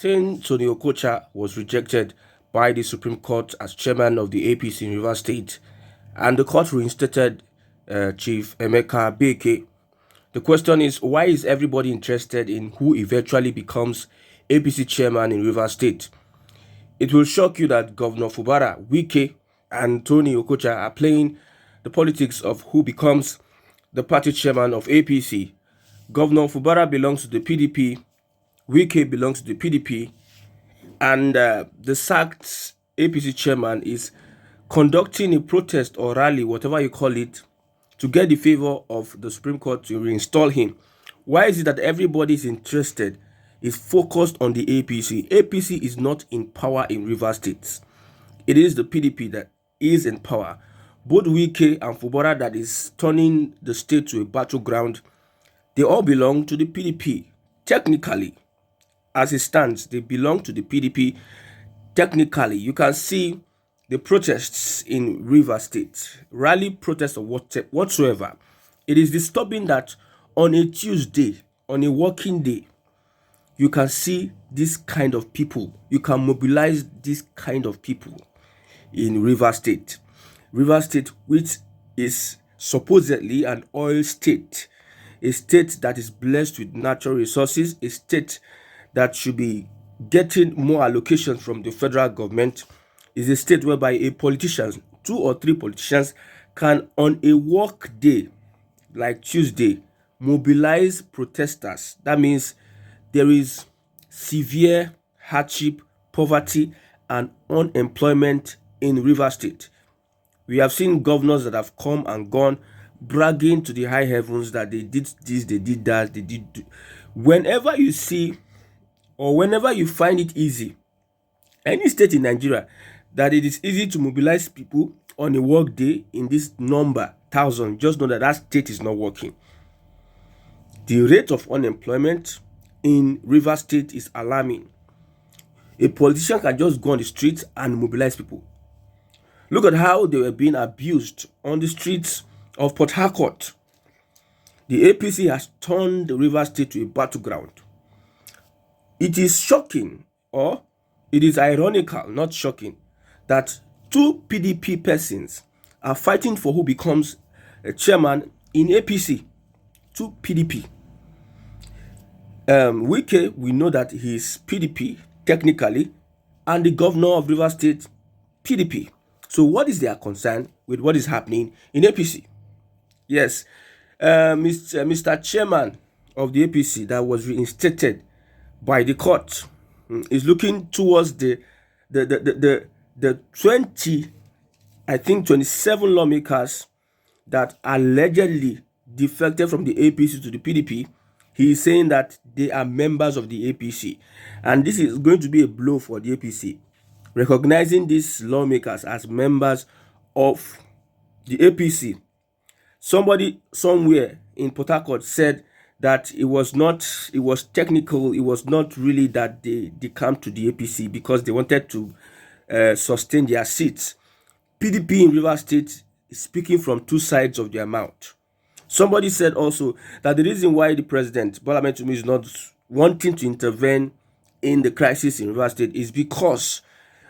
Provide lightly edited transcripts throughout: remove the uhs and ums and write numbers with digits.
Captain Tony Okocha was rejected by the Supreme Court as chairman of the APC in Rivers State, and the court reinstated Chief Emeka Beke. The question is, why is everybody interested in who eventually becomes APC chairman in Rivers State? It will shock you that Governor Fubara, Wike, and Tony Okocha are playing the politics of who becomes the party chairman of APC. Governor Fubara belongs to the PDP, Wike belongs to the PDP, and the sacked APC chairman is conducting a protest or rally, whatever you call it, to get the favor of the Supreme Court to reinstall him. Why is it that everybody is interested, is focused on the APC? APC is not in power in Rivers State. It is the PDP that is in power. Both Wike and Fubara that is turning the state to a battleground, they all belong to the PDP. Technically, as it stands, they belong to the PDP. Technically, you can see the protests in Rivers State, rally protests or whatsoever. It is disturbing that on a Tuesday, on a working day, you can see this kind of people. You can mobilize this kind of people in Rivers State. Rivers State, which is supposedly an oil state, a state that is blessed with natural resources, a state that should be getting more allocations from the federal government, is a state whereby a politician, 2 or 3 politicians, can on a work day like Tuesday mobilize protesters. That means there is severe hardship, poverty, and unemployment in Rivers State. We have seen governors that have come and gone bragging to the high heavens that they did this, they did that, they did. Whenever you see or whenever you find it easy, any state in Nigeria, that it is easy to mobilize people on a work day in this number, 1,000, just know that that state is not working. The rate of unemployment in Rivers State is alarming. A politician can just go on the streets and mobilize people. Look at how they were being abused on the streets of Port Harcourt. The APC has turned the Rivers State to a battleground. It is shocking, or it is ironical, not shocking, that 2 PDP persons are fighting for who becomes a chairman in APC. 2 PDP. Wike, we know that he is PDP technically, and the governor of Rivers State, PDP. So what is their concern with what is happening in APC? Yes, Mr. Chairman of the APC that was reinstated by the court is looking towards the 27 lawmakers that allegedly defected from the APC to the PDP. He is saying that they are members of the APC, and this is going to be a blow for the APC, recognizing these lawmakers as members of the APC. Somebody somewhere in Port Harcourt said that it was technical, it was not really that they decamped to the APC because they wanted to sustain their seats. PDP in Rivers State is speaking from 2 sides of their mouth. Somebody said also that the reason why the president, Bola Ahmed Tinubu, is not wanting to intervene in the crisis in Rivers State is because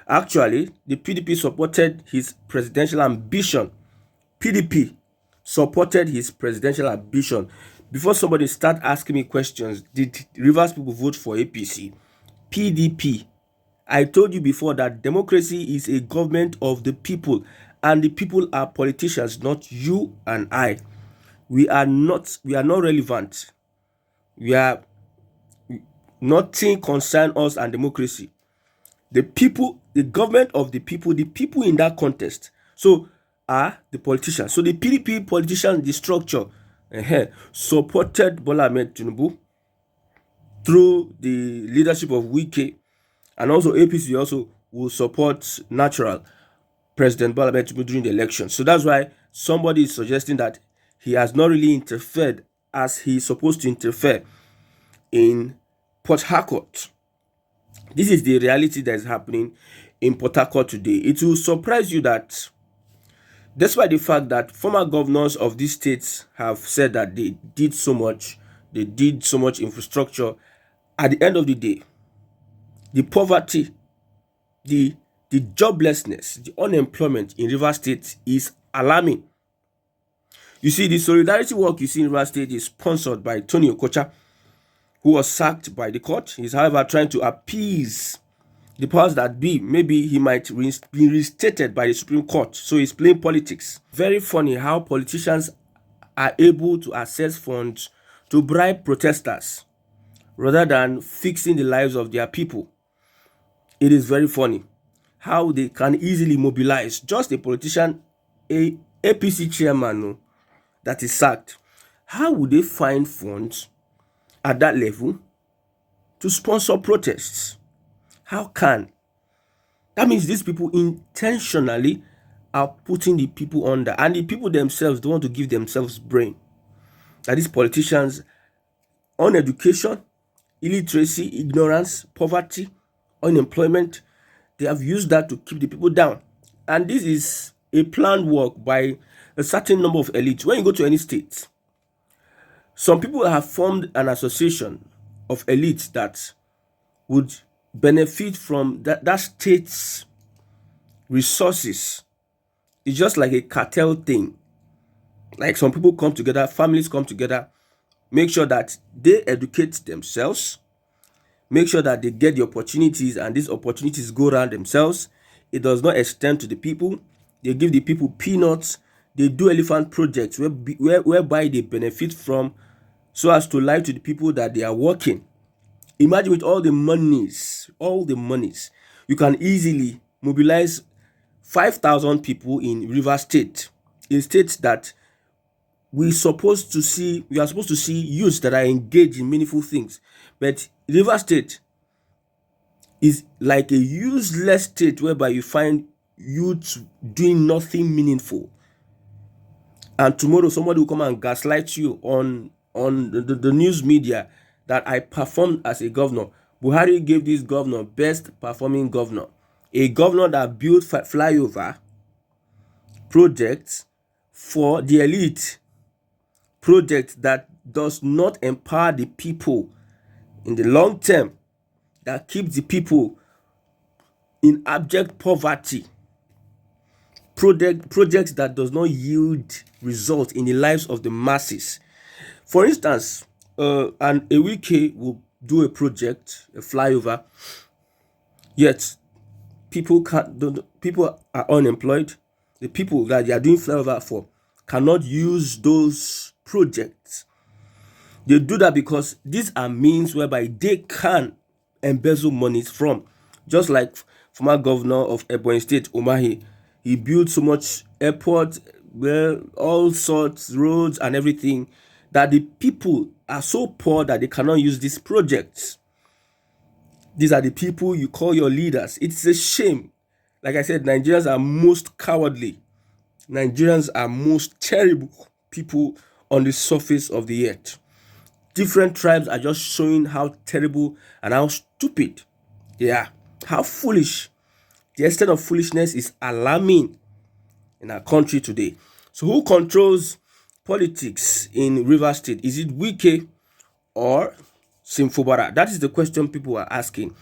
actually the PDP supported his presidential ambition. PDP supported his presidential ambition. Before somebody start asking me questions, did Rivers people vote for APC? PDP. I told you before that democracy is a government of the people, and the people are politicians, not you and I. We are not relevant. We are nothing concern us and democracy. The people, the government of the people in that context, so are the politicians. So the PDP politicians, the structure, supported Bola Ahmed Tinubu through the leadership of Wike, and also APC also will support natural President Bola Ahmed Tinubu during the election. So that's why somebody is suggesting that he has not really interfered as he's supposed to interfere in Port Harcourt. This is the reality that is happening in Port Harcourt today. It will surprise you that despite the fact that former governors of these states have said that they did so much infrastructure, at the end of the day, the poverty, the joblessness, the unemployment in Rivers State is alarming. You see, the solidarity work you see in Rivers State is sponsored by Tony Okocha, who was sacked by the court. He's, however, trying to appease the powers that be. Maybe he might be reinstated by the Supreme Court. So he's playing politics. Very funny how politicians are able to access funds to bribe protesters rather than fixing the lives of their people. It is very funny how they can easily mobilize just a politician, a APC chairman that is sacked. How would they find funds at that level to sponsor protests? How can? That means these people intentionally are putting the people under, and the people themselves don't want to give themselves brain. That these politicians, on education, illiteracy, ignorance, poverty, unemployment, they have used that to keep the people down. And this is a planned work by a certain number of elites. When you go to any state, some people have formed an association of elites that would benefit from that state's resources. It's just like a cartel thing. Like some people come together, families come together, make sure that they educate themselves, make sure that they get the opportunities, and these opportunities go around themselves. It does not extend to the people. They give the people peanuts. They do elephant projects whereby they benefit from, so as to lie to the people that they are working. Imagine with all the monies, you can easily mobilize 5,000 people in Rivers State, a state that we are supposed to see youths that are engaged in meaningful things. But Rivers State is like a useless state whereby you find youths doing nothing meaningful. And tomorrow somebody will come and gaslight you on the news media that I performed as a governor. Buhari gave this governor best performing governor. A governor that built Flyover projects for the elite, project that does not empower the people in the long term, that keeps the people in abject poverty, projects that does not yield results in the lives of the masses. For instance, and a Wike will do a project, a Flyover, yet people are unemployed. The people that they are doing Flyover for cannot use those projects. They do that because these are means whereby they can embezzle monies from. Just like former governor of Ebonyi State, Umahi, he built so much airport, all sorts, roads and everything, that the people are so poor that they cannot use these projects. These are the people you call your leaders. It's a shame. Like I said, Nigerians are most cowardly. Nigerians are most terrible people on the surface of the earth. Different tribes are just showing how terrible and how stupid they are. How foolish. The extent of foolishness is alarming in our country today. So who controls politics in Rivers State? Is it Wike or Fubara? That is the question people are asking.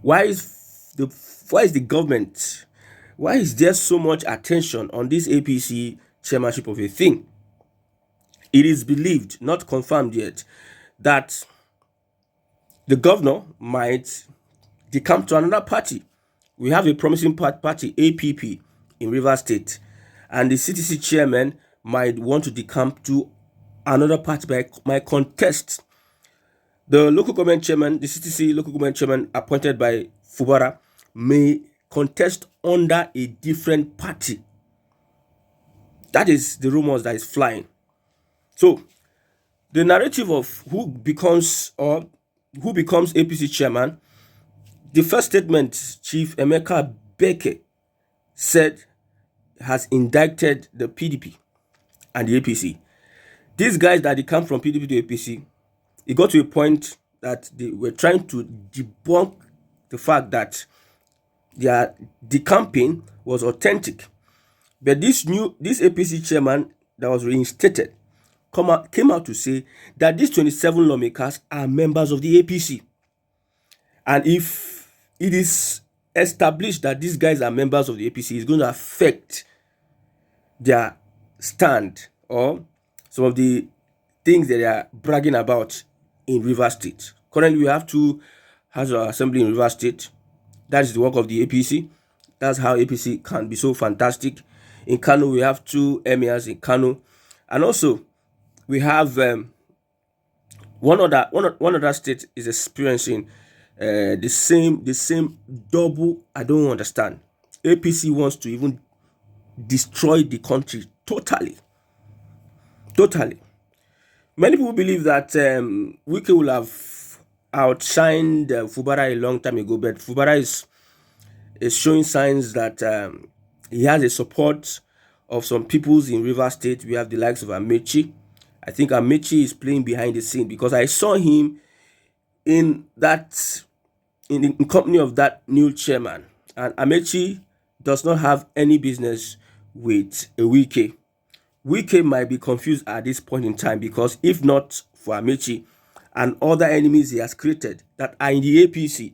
Why is the government, why is there so much attention on this APC chairmanship of a thing? It is believed, not confirmed yet, that the governor might decamp to another party. We have a promising party, APP, in Rivers State, and the CTC chairman might want to decamp to another party, might contest. The local government chairman, the CTC local government chairman appointed by Fubara, may contest under a different party. That is the rumors that is flying. So the narrative of who becomes APC chairman, the first statement Chief Emeka Beke said has indicted the PDP and the APC. These guys that they come from PDP to APC, it got to a point that they were trying to debunk the fact that their decamping was authentic. But this APC chairman that was reinstated came out to say that these 27 lawmakers are members of the APC. And if it is established that these guys are members of the APC, is going to affect their stand or some of the things that they are bragging about in Rivers State. Currently, we have 2 House of Assembly in Rivers State. That is the work of the APC. That's how APC can be so fantastic. In Kano, we have 2 emirs in Kano, and also we have one other state is experiencing the same double. I don't understand. APC wants to even destroy the country totally. Many people believe that Wike will have outshined Fubara a long time ago, but Fubara is showing signs that he has a support of some peoples in River State. We have the likes of Amechi. I think Amechi is playing behind the scene, because I saw him in company of that new chairman, and Amechi does not have any business with a Wike. Wike might be confused at this point in time, because if not for Amechi and other enemies he has created that are in the APC,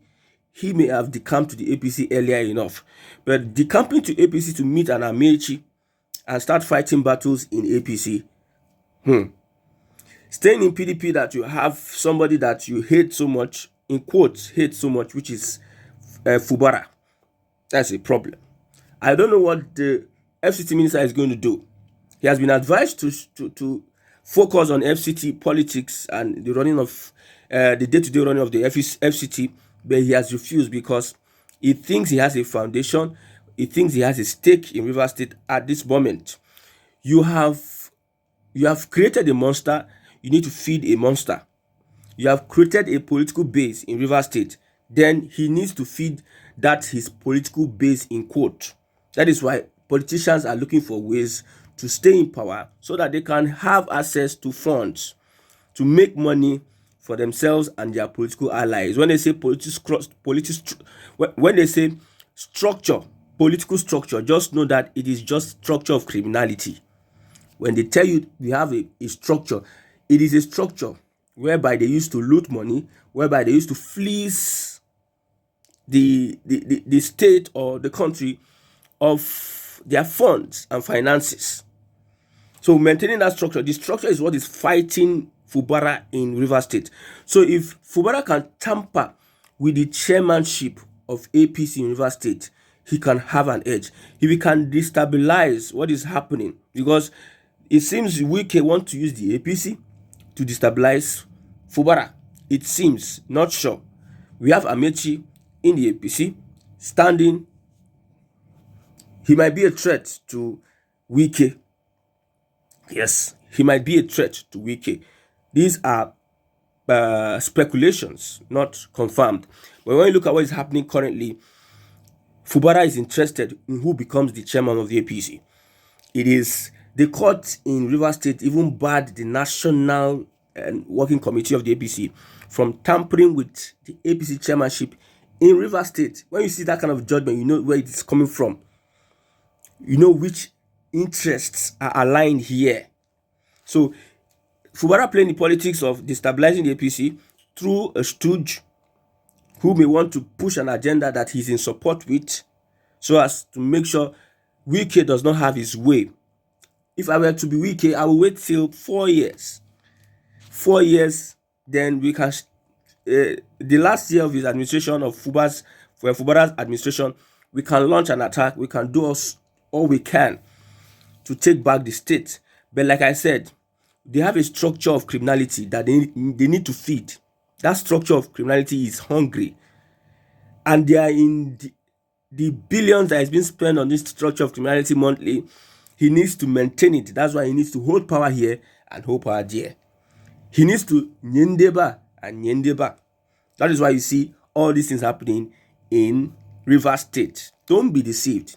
he may have decamped to the APC earlier enough. But decamping to APC to meet an Amechi and start fighting battles in APC, staying in PDP that you have somebody that you hate so much, in quotes, hate so much, which is Fubara, that's a problem. I don't know what the FCT minister is going to do. He has been advised to focus on FCT politics and the running of the day-to-day running of the FCT, but he has refused, because he thinks he has a foundation. He thinks he has a stake in River State at this moment. You have created a monster. You need to feed a monster. You have created a political base in River State. Then he needs to feed that his political base, in quote. That is why politicians are looking for ways to stay in power, so that they can have access to funds to make money for themselves and their political allies. When they say when they say structure, political structure, just know that it is just structure of criminality. When they tell you we have a structure, it is a structure whereby they used to loot money, whereby they used to fleece the state or the country of their funds and finances. So maintaining that structure, the structure is what is fighting Fubara in River State. So if Fubara can tamper with the chairmanship of APC in River State, he can have an edge. If he can destabilize what is happening, because it seems Wike want to use the APC to destabilize Fubara. It seems, not sure. We have Amechi in the APC standing. He might be a threat to Wike. Yes, he might be a threat to Wike. These are speculations, not confirmed. But when you look at what is happening currently, Fubara is interested in who becomes the chairman of the APC. It is the court in River State even barred the National Working Committee of the APC from tampering with the APC chairmanship in River State. When you see that kind of judgment, you know where it is coming from. You know which interests are aligned here. So Fubara playing the politics of destabilizing the APC through a stooge who may want to push an agenda that he's in support with, so as to make sure Wike does not have his way. If I were to be Wike, I will wait till 4 years. 4 years, then we can. The last year of his administration, of Fubara's administration, we can launch an attack. We can do all we can to take back the state. But like I said, they have a structure of criminality that they need to feed. That structure of criminality is hungry, and they are in the billions that is being spent on this structure of criminality monthly. He needs to maintain it. That's why he needs to hold power here and hold power there. He needs to nyendeba and nyendeba. That is why you see all these things happening in River State. Don't be deceived.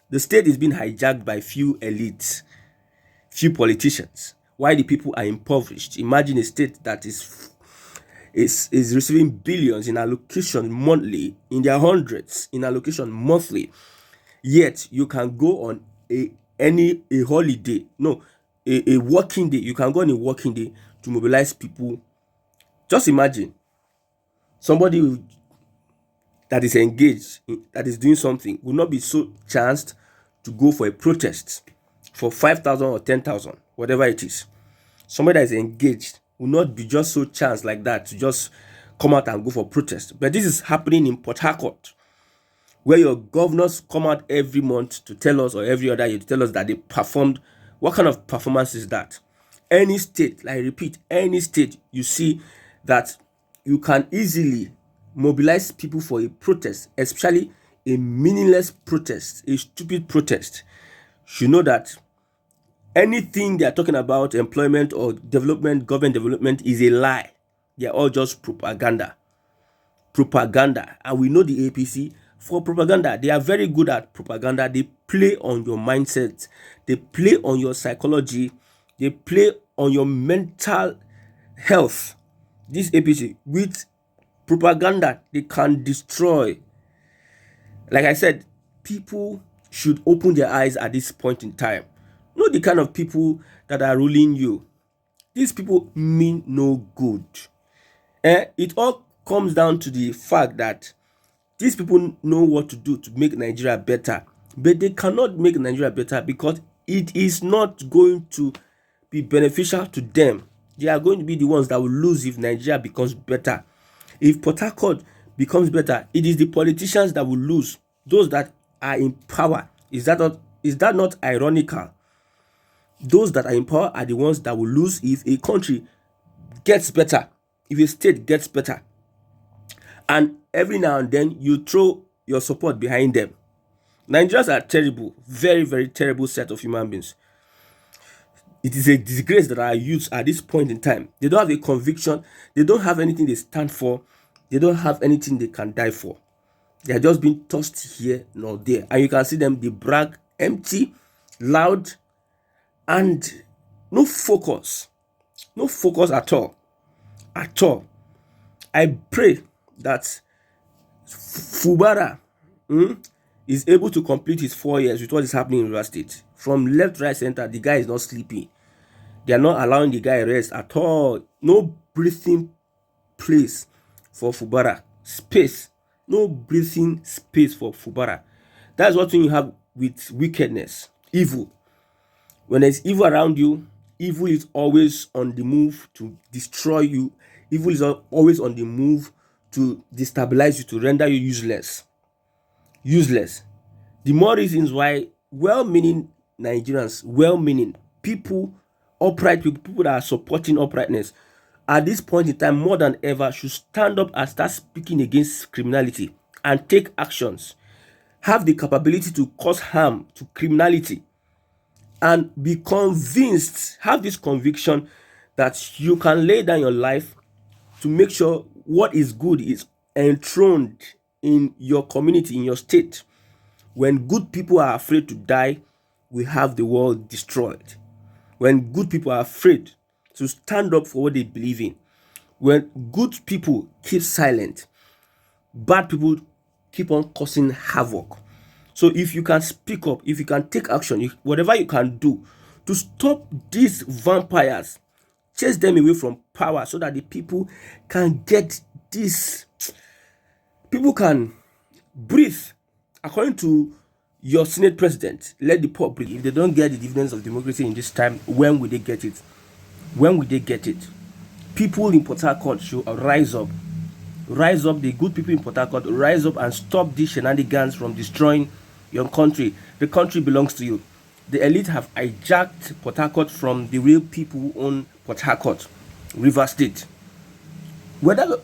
The state is being hijacked by few elites, few politicians. Why the people are impoverished? Imagine a state that is receiving billions in allocation monthly, in their hundreds in allocation monthly. Yet you can go on a holiday, no, a working day. You can go on a working day to mobilize people. Just imagine somebody that is engaged, that is doing something, will not be so chanced to go for a protest for 5,000 or 10,000, whatever it is. Somebody that is engaged will not be just so chanced like that to just come out and go for protest. But this is happening in Port Harcourt, where your governors come out every month to tell us, or every other year to tell us that they performed. What kind of performance is that? Any state, like I repeat, any state, you see that you can easily mobilize people for a protest, especially a meaningless protest, a stupid protest. You know that anything they are talking about, employment or development, government development, is a lie. They are all just propaganda. And we know the APC for propaganda. They are very good at propaganda. They play on your mindset, they play on your psychology, they play on your mental health. This APC, with propaganda, they can destroy. Like I said, people should open their eyes at this point in time. Know the kind of people that are ruling you. These people mean no good. It all comes down to the fact that these people know what to do to make Nigeria better, but they cannot make Nigeria better because it is not going to be beneficial to them. They are going to be the ones that will lose if Nigeria becomes better. If Port Harcourt becomes better, it is the politicians that will lose, those that are in power. Is that not ironical? Those that are in power are the ones that will lose if a country gets better, if a state gets better. And every now and then you throw your support behind them. Nigerians are terrible, very, very terrible set of human beings. It is a disgrace that our youths at this point in time, they don't have a conviction, they don't have anything they stand for, they don't have anything they can die for. They are just being tossed here nor there. And you can see them, they brag, empty, loud, and no focus at all. I pray that Fubara is able to complete his 4 years with what is happening in River State. From left, right, center, the guy is not sleeping. They are not allowing the guy rest at all. No breathing place for Fubara. Space. No breathing space for Fubara. That's what you have with wickedness, evil. When there's evil around you, evil is always on the move to destroy you. Evil is always on the move to destabilize you, to render you useless. The more reasons why well-meaning Nigerians, well-meaning people, upright people that are supporting uprightness, at this point in time more than ever, should stand up and start speaking against criminality and take actions. Have the capability to cause harm to criminality and be convinced, have this conviction that you can lay down your life to make sure what is good is enthroned in your community, in your state. When good people are afraid to die, we have the world destroyed. When good people are afraid to stand up for what they believe in, when good people keep silent, bad people keep on causing havoc. So if you can speak up, if you can take action, whatever you can do to stop these vampires, chase them away from power so that the people can get this, people can breathe. According to your Senate president, let the poor breathe. If they don't get the dividends of democracy in this time, when will they get it? When will they get it? People in Port Harcourt should rise up. Rise up, the good people in Port Harcourt, rise up and stop these shenanigans from destroying your country. The country belongs to you. The elite have hijacked Port Harcourt from the real people who own Port Harcourt, River State. Whatever